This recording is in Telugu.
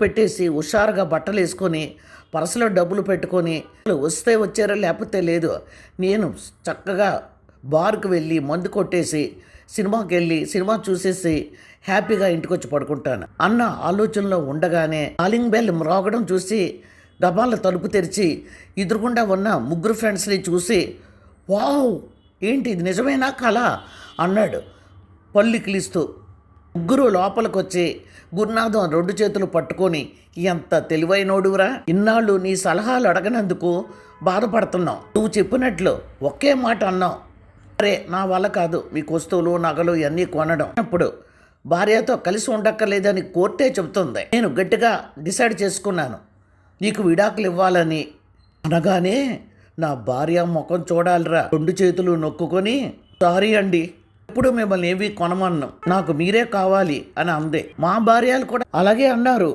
పెట్టేసి హుషారుగా బట్టలు వేసుకొని పర్సులో డబ్బులు పెట్టుకొని వస్తే వచ్చారో లేకపోతే లేదు, నేను చక్కగా బార్కు వెళ్ళి మందు కొట్టేసి సినిమాకి వెళ్ళి సినిమా చూసేసి హ్యాపీగా ఇంటికి వచ్చి పడుకుంటాను అన్న ఆలోచనలో ఉండగానే కాలింగ్ బెల్ మ్రోగడం చూసి గబాల తలుపు తెరిచి ఎదురుగుండా ఉన్న ముగ్గురు ఫ్రెండ్స్ని చూసి, వావ్ ఏంటి ఇది నిజమేనా కళ అన్నాడు పల్లికిలిస్తూ. ముగ్గురు లోపలికి వచ్చి గురునాథం 2 చేతులు పట్టుకొని, ఎంత తెలివైనోడురా, ఇన్నాళ్ళు నీ సలహాలు అడగనందుకు బాధపడుతున్నావు, నువ్వు చెప్పినట్లు ఒకే మాట అన్నావు, అరే నా వల్ల కాదు మీకు వస్తువులు నగలు ఇవన్నీ కొనడం, అప్పుడు భార్యతో కలిసి ఉండక్కర్లేదని కోర్టే చెబుతుంది, నేను గట్టిగా డిసైడ్ చేసుకున్నాను నీకు విడాకులు ఇవ్వాలని అనగానే నా భార్య ముఖం చూడాలిరా 2 చేతులు నొక్కుకొని, సారీ అండి ఇప్పుడు మిమ్మల్ని ఏవి కొనమన్నాం, నాకు మీరే కావాలి అని అందే. మా భార్యలు కూడా అలాగే అన్నారు.